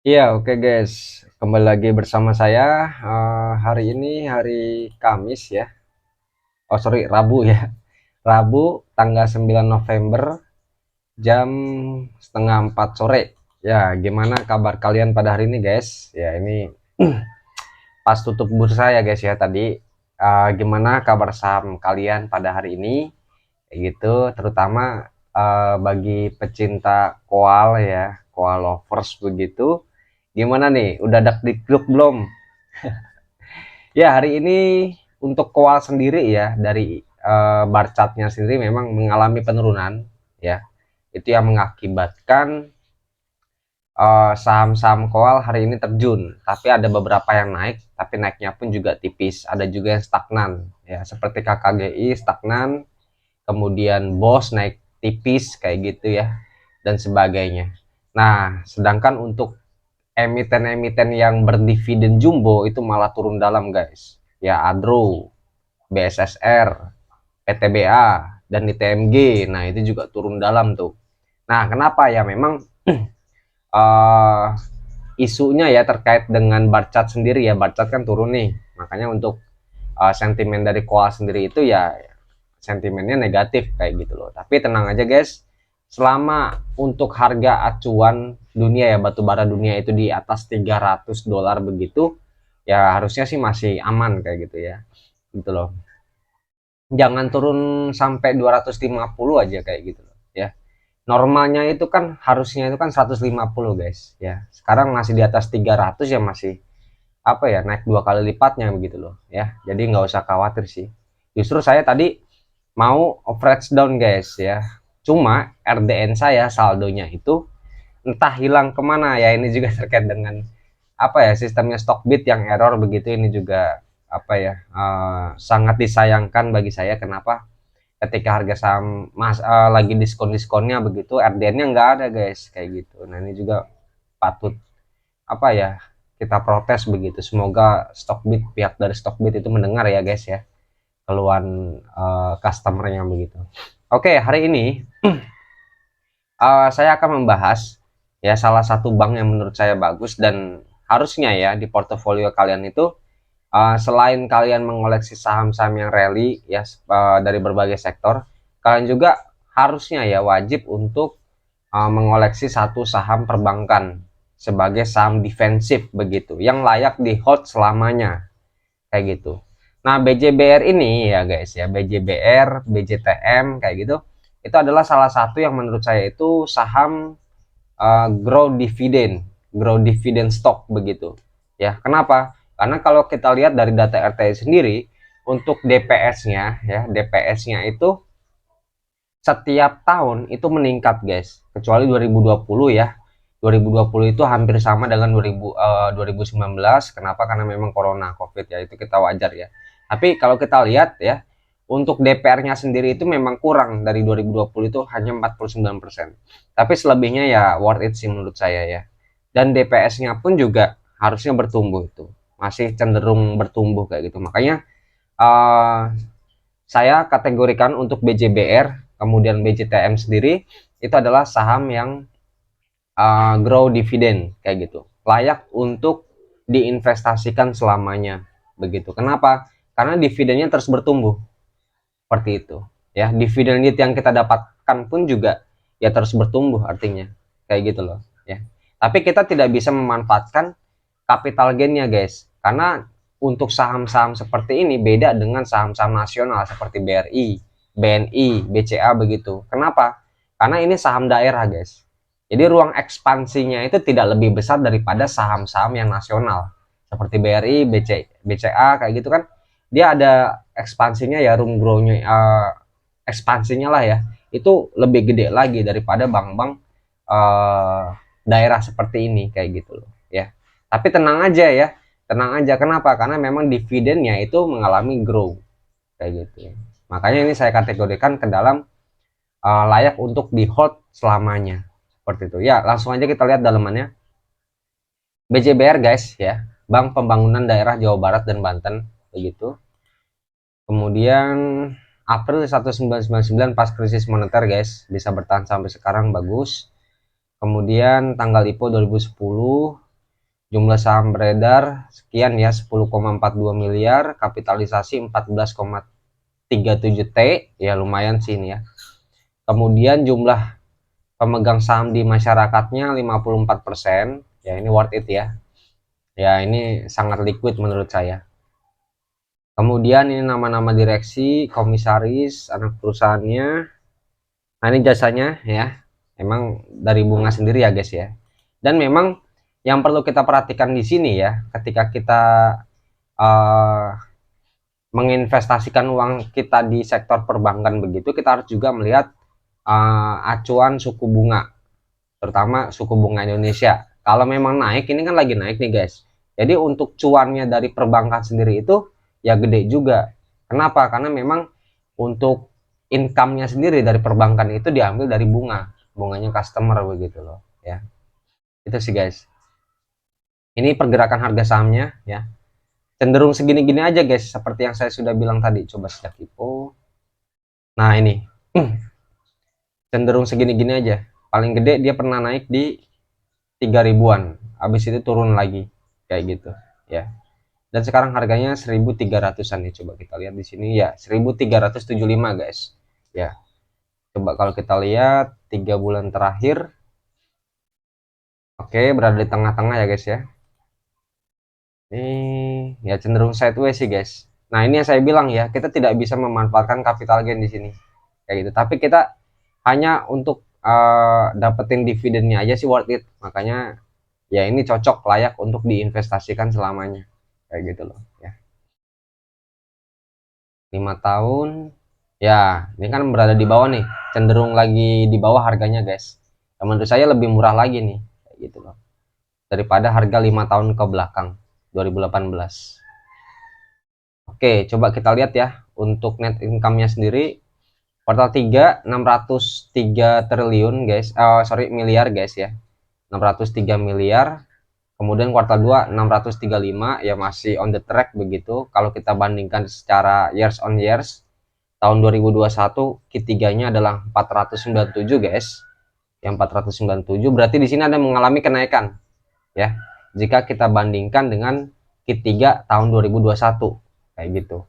Iya, oke guys. Kembali lagi bersama saya. Hari ini hari Kamis ya. Oh, sorry, Rabu ya. Rabu tanggal 9 November jam setengah 4 sore. Ya, gimana kabar kalian pada hari ini guys? Ya, ini pas tutup bursa ya guys ya tadi. Gimana kabar saham kalian pada hari ini? Kayak gitu, terutama bagi pecinta koal ya, koal lovers begitu. Gimana nih? Udah dak belum? Ya, hari ini untuk koal sendiri ya dari bar chartnya sendiri memang mengalami penurunan ya. Itu yang mengakibatkan saham-saham koal hari ini terjun. Tapi ada beberapa yang naik, tapi naiknya pun juga tipis. Ada juga yang stagnan ya, seperti KKGI stagnan, kemudian BOS naik tipis kayak gitu ya dan sebagainya. Nah, sedangkan untuk emiten-emiten yang berdividen jumbo itu malah turun dalam guys. Ya Adro, BSSR, PTBA, dan ITMG. Nah itu juga turun dalam tuh. Nah kenapa ya memang uh, isunya ya terkait dengan Barcat sendiri ya. Barcat kan turun nih. Makanya untuk sentimen dari koal sendiri itu ya sentimennya negatif kayak gitu loh. Tapi tenang aja guys, selama untuk harga acuan dunia ya batubara dunia itu di atas 300 dolar begitu, ya harusnya sih masih aman kayak gitu ya. Gitu loh. Jangan turun sampai 250 aja kayak gitu loh ya. Normalnya itu kan harusnya itu kan 150 guys ya. Sekarang masih di atas 300 ya masih apa ya naik dua kali lipatnya begitu loh ya. Jadi nggak usah khawatir sih. Justru saya tadi mau average down guys ya. Cuma RDN saya saldonya itu entah hilang kemana ya, ini juga terkait dengan apa ya sistemnya Stockbit yang error begitu. Ini juga apa ya sangat disayangkan bagi saya. Kenapa ketika harga saham lagi diskon-diskonnya begitu RDN-nya nggak ada guys kayak gitu. Nah ini juga patut apa ya kita protes begitu. Semoga Stockbit, pihak dari Stockbit itu mendengar ya guys ya keluhan customernya begitu. Oke, hari ini saya akan membahas ya salah satu bank yang menurut saya bagus dan harusnya ya di portofolio kalian itu, selain kalian mengoleksi saham-saham yang rally ya dari berbagai sektor, kalian juga harusnya ya wajib untuk mengoleksi satu saham perbankan sebagai saham defensif begitu yang layak di hold selamanya kayak gitu. Nah, BJBR ini ya guys ya, BJBR, BJTM kayak gitu, itu adalah salah satu yang menurut saya itu saham grow dividend stock begitu. Ya, kenapa? Karena kalau kita lihat dari data RTI sendiri, untuk DPS-nya ya, DPS-nya itu setiap tahun itu meningkat guys. Kecuali 2020 ya. 2020 itu hampir sama dengan 2019. Kenapa? Karena memang corona covid ya, itu kita wajar ya. Tapi kalau kita lihat ya, untuk DPR-nya sendiri itu memang kurang dari 2020 itu hanya 49%. Tapi selebihnya ya worth it sih menurut saya ya. Dan DPS-nya pun juga harusnya bertumbuh itu. Masih cenderung bertumbuh kayak gitu. Makanya uh, saya kategorikan untuk BJBR, kemudian BJTM sendiri itu adalah saham yang grow dividend kayak gitu. Layak untuk diinvestasikan selamanya begitu. Kenapa? Karena dividennya terus bertumbuh seperti itu. Ya, dividen yield yang kita dapatkan pun juga ya terus bertumbuh artinya. Kayak gitu loh, ya. Tapi kita tidak bisa memanfaatkan capital gainnya guys. Karena untuk saham-saham seperti ini beda dengan saham-saham nasional seperti BRI, BNI, BCA begitu. Kenapa? Karena ini saham daerah guys. Jadi ruang ekspansinya itu tidak lebih besar daripada saham-saham yang nasional seperti BRI, BCA kayak gitu kan. Dia ada ekspansinya ya, room grow-nya ekspansinya lah ya. Itu lebih gede lagi daripada bank-bank daerah seperti ini kayak gitu loh ya. Tapi tenang aja ya, tenang aja. Kenapa? Karena memang dividennya itu mengalami grow kayak gitu. Makanya ini saya kategorikan ke dalam layak untuk di hold selamanya seperti itu. Ya, langsung aja kita lihat dalamannya. BJBR guys ya, Bank Pembangunan Daerah Jawa Barat dan Banten begitu. Kemudian April 1999 pas krisis moneter guys, bisa bertahan sampai sekarang bagus. Kemudian tanggal IPO 2010, Jumlah saham beredar sekian ya, 10,42 miliar, kapitalisasi 14,37 T, ya lumayan sih ini ya. Kemudian jumlah pemegang saham di masyarakatnya 54%, ya ini worth it ya. Ya ini sangat liquid menurut saya. Kemudian ini nama-nama direksi, komisaris, anak perusahaannya. Nah ini jasanya ya, emang dari bunga sendiri ya guys ya. Dan memang yang perlu kita perhatikan di sini ya, ketika kita menginvestasikan uang kita di sektor perbankan begitu, kita harus juga melihat acuan suku bunga, terutama suku bunga Indonesia. Kalau memang naik, ini kan lagi naik nih guys. Jadi untuk cuannya dari perbankan sendiri itu ya gede juga. Kenapa? Karena memang untuk income-nya sendiri dari perbankan itu diambil dari bunga, bunganya customer begitu loh ya. Itu sih guys. Ini pergerakan harga sahamnya ya. Cenderung segini-gini aja guys, seperti yang saya sudah bilang tadi. Coba sejak IPO. Nah ini cenderung segini-gini aja. Paling gede dia pernah naik di 3 ribuan, habis itu turun lagi kayak gitu ya. Dan sekarang harganya 1.300-an nih, coba kita lihat di sini ya, 1.375 guys ya. Coba kalau kita lihat 3 bulan terakhir, oke, berada di tengah-tengah ya guys ya. Ini ya cenderung sideways sih guys. Nah ini yang saya bilang ya, kita tidak bisa memanfaatkan capital gain di sini kayak gitu, tapi kita hanya untuk dapetin dividennya aja sih worth it. Makanya ya ini cocok, layak untuk diinvestasikan selamanya kayak gitu loh ya. 5 tahun ya, ini kan berada di bawah nih, cenderung lagi di bawah harganya guys. Menurut saya lebih murah lagi nih kayak gitu loh, daripada harga 5 tahun ke belakang 2018. Oke, coba kita lihat ya untuk net income-nya sendiri. Kuartal 3 603 triliun guys, miliar guys ya, 603 miliar. Kemudian kuartal 2 635, ya masih on the track begitu. Kalau kita bandingkan secara years on years, tahun 2021 Q3-nya adalah 497 guys. Yang 497 berarti di sini ada mengalami kenaikan ya. Jika kita bandingkan dengan Q3 tahun 2021 kayak gitu.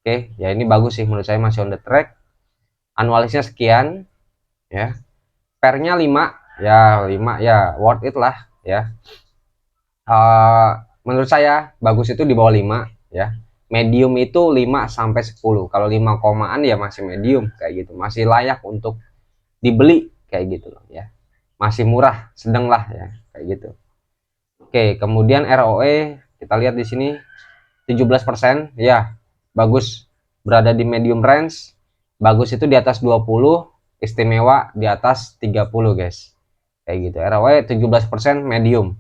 Oke, ya ini bagus sih menurut saya, masih on the track. Anualisnya sekian ya. Pernya 5 ya, 5 ya worth it lah ya. Menurut saya bagus itu di bawah 5 ya. Medium itu 5 sampai 10. Kalau 5 komaan ya masih medium kayak gitu. Masih layak untuk dibeli kayak gitu loh ya. Masih murah, sedang lah ya kayak gitu. Oke, kemudian ROE kita lihat di sini 17% ya. Bagus, berada di medium range. Bagus itu di atas 20, istimewa di atas 30 guys. Kayak gitu. ROE 17% medium.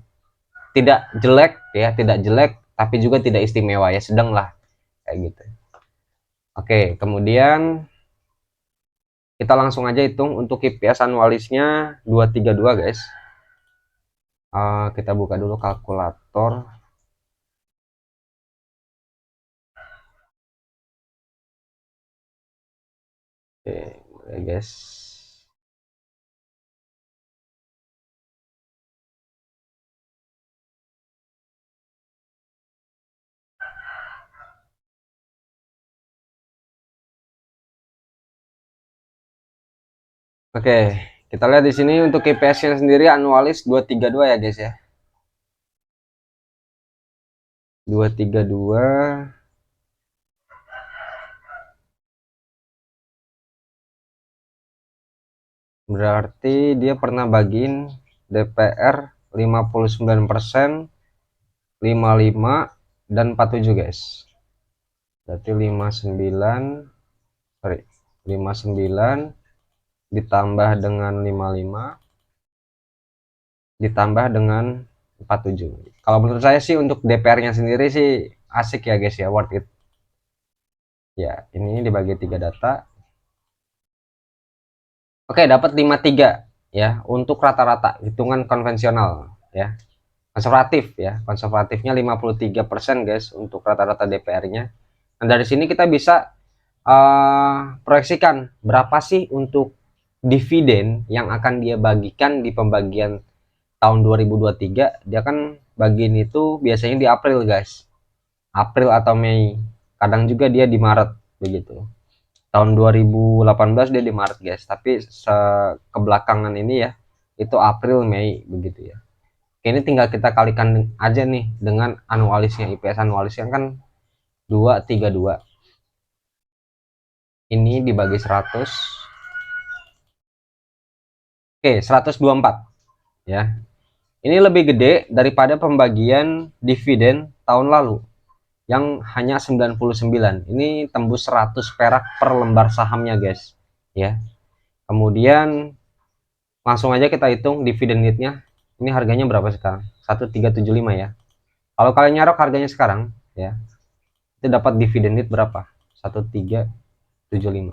Tidak jelek ya, tidak jelek tapi juga tidak istimewa ya, sedang lah kayak gitu. Oke, kemudian kita langsung aja hitung untuk EPS anualisnya 232 guys. Kita buka dulu kalkulator. Oke, boleh guys. Oke, kita lihat di sini untuk EPS-nya sendiri anualis 232 ya guys ya. 232 berarti dia pernah bagiin DPR 59%, 55 dan 47 guys. Berarti 59 ditambah dengan 55 ditambah dengan 47. Kalau menurut saya sih untuk DPR-nya sendiri sih asik ya guys ya, worth it. Ya, ini dibagi 3 data. Oke, dapat 53 ya untuk rata-rata hitungan konvensional ya. Konservatif ya. Konservatifnya 53% guys untuk rata-rata DPR-nya. Nah, dari sini kita bisa proyeksikan berapa sih untuk dividen yang akan dia bagikan di pembagian tahun 2023. Dia kan bagi ini tuh biasanya di April guys, April atau Mei, kadang juga dia di Maret begitu. Tahun 2018 dia di Maret guys, tapi kebelakangan ini ya itu April Mei begitu ya. Ini tinggal kita kalikan aja nih dengan anualisnya, IPS anualisnya kan 232, ini dibagi 100, oke 124 ya. Ini lebih gede daripada pembagian dividen tahun lalu yang hanya 99. Ini tembus 100 perak per lembar sahamnya guys ya. Kemudian langsung aja kita hitung dividen yieldnya. Ini harganya berapa sekarang? 1375 ya. Kalau kalian nyarok harganya sekarang ya, itu dapat dividen yield berapa? 1375.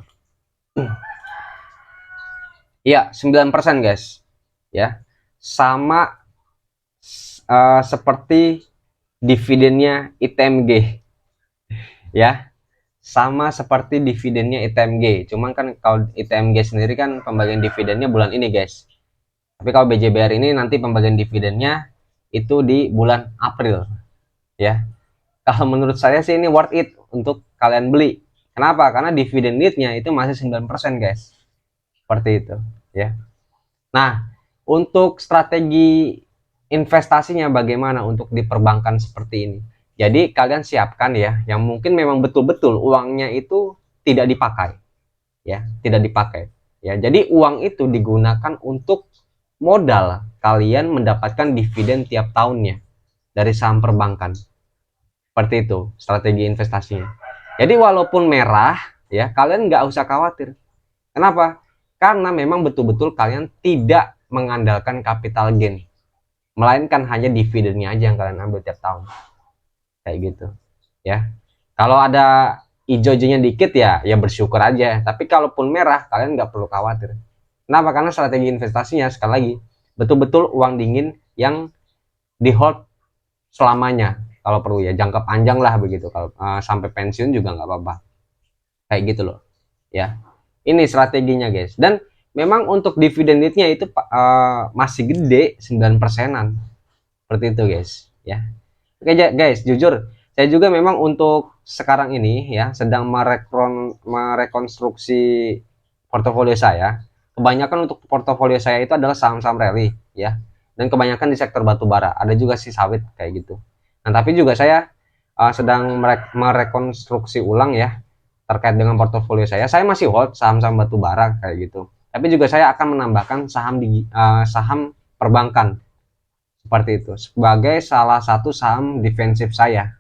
Iya, 9% guys. Ya. Sama seperti dividennya ITMG ya. Sama seperti dividennya ITMG. Cuman kan kalau ITMG sendiri kan pembagian dividennya bulan ini guys. Tapi kalau BJBR ini nanti pembagian dividennya itu di bulan April ya. Kalau menurut saya sih ini worth it untuk kalian beli. Kenapa? Karena dividen yieldnya itu masih 9% guys. Seperti itu ya. Nah, untuk strategi investasinya bagaimana untuk diperbankan seperti ini. Jadi kalian siapkan ya, yang mungkin memang betul-betul uangnya itu tidak dipakai ya, tidak dipakai. Ya, jadi uang itu digunakan untuk modal kalian mendapatkan dividen tiap tahunnya dari saham perbankan. Seperti itu strategi investasinya. Jadi walaupun merah ya, kalian nggak usah khawatir. Kenapa? Karena memang betul-betul kalian tidak mengandalkan capital gain, melainkan hanya dividennya aja yang kalian ambil tiap tahun. Kayak gitu ya. Kalau ada hijau-hijaunya dikit ya bersyukur aja. Tapi kalaupun merah kalian nggak perlu khawatir. Kenapa? Karena strategi investasinya sekali lagi betul-betul uang dingin yang di hold selamanya kalau perlu ya, jangka panjang lah begitu. Kalau sampai pensiun juga nggak apa-apa. Kayak gitu loh ya. Ini strateginya guys. Dan memang untuk dividen yieldnya itu masih gede, 9%-an. Seperti itu guys ya. Oke guys, jujur saya juga memang untuk sekarang ini ya sedang merekonstruksi portofolio saya. Kebanyakan untuk portofolio saya itu adalah saham-saham rally ya. Dan kebanyakan di sektor batu bara, ada juga sih sawit kayak gitu. Nah, tapi juga saya sedang merekonstruksi ulang ya terkait dengan portofolio saya. Saya masih hold saham-saham batu bara kayak gitu. Tapi juga saya akan menambahkan saham perbankan seperti itu sebagai salah satu saham defensif saya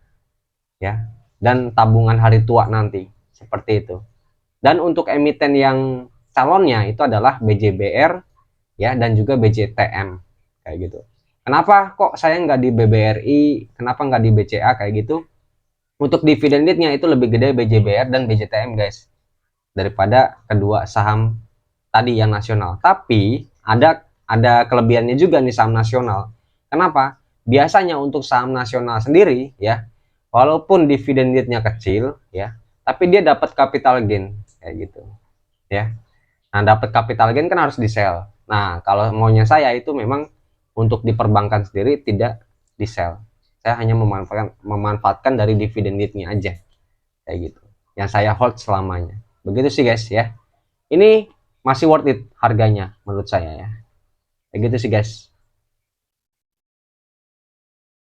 ya, dan tabungan hari tua nanti seperti itu. Dan untuk emiten yang calonnya itu adalah BJBR ya dan juga BJTM kayak gitu. Kenapa kok saya nggak di BBRI, kenapa nggak di BCA kayak gitu? Untuk dividen yieldnya itu lebih gede BJBR dan BJTM guys daripada kedua saham tadi yang nasional. Tapi ada kelebihannya juga nih saham nasional. Kenapa? Biasanya untuk saham nasional sendiri ya, walaupun dividen yieldnya kecil ya, tapi dia dapat capital gain kayak gitu ya. Nah, dapat capital gain kan harus di sell. Nah, kalau maunya saya itu memang untuk diperbankan sendiri tidak di sell. Saya hanya memanfaatkan dari dividen yieldnya aja kayak gitu. Yang saya hold selamanya. Begitu sih guys ya. Ini masih worth it harganya menurut saya ya. Kayak gitu sih guys.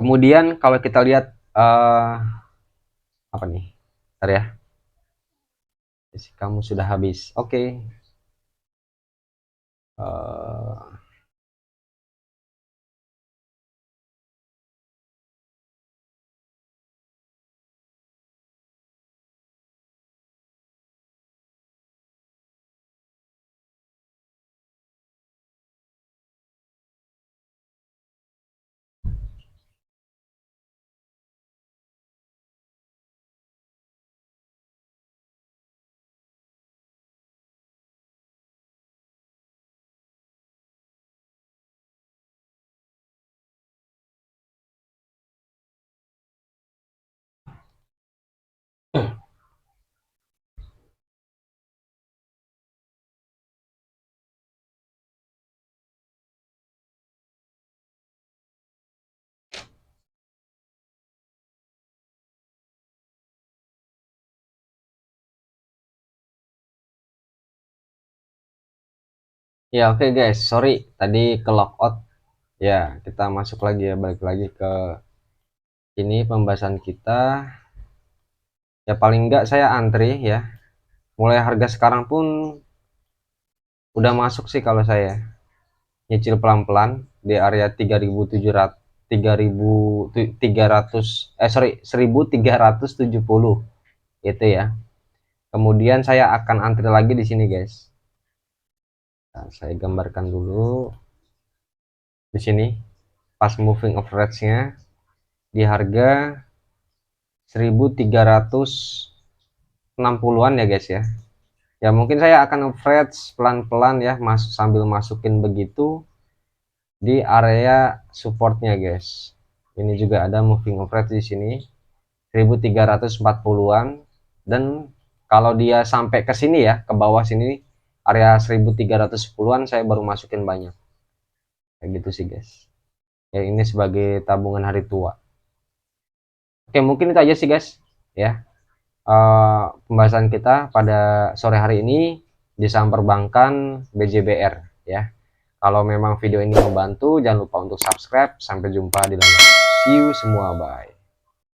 Kemudian kalau kita lihat apa nih? Bentar ya. Kamu sudah habis. Oke. Ya oke guys, sorry tadi ke logout. Ya, kita masuk lagi ya, balik lagi ke ini pembahasan kita. Ya paling enggak saya antri ya. Mulai harga sekarang pun udah masuk sih kalau saya. Nyicil pelan-pelan di area 3.700 3.300 sorry 1.370 itu ya. Kemudian saya akan antri lagi di sini guys. Nah, saya gambarkan dulu di sini pas moving average-nya di harga 1.360-an ya guys ya. Ya mungkin saya akan average pelan-pelan ya, sambil masukin begitu di area supportnya guys. Ini juga ada moving average di sini 1.340-an, dan kalau dia sampai ke sini ya, ke bawah sini area 1.310-an, saya baru masukin banyak. Kayak gitu sih guys. Ya ini sebagai tabungan hari tua. Oke, mungkin itu aja sih guys ya. Pembahasan kita pada sore hari ini di saham perbankan BJBR ya. Kalau memang video ini membantu, jangan lupa untuk subscribe. Sampai jumpa di lain waktu. See you semua, bye.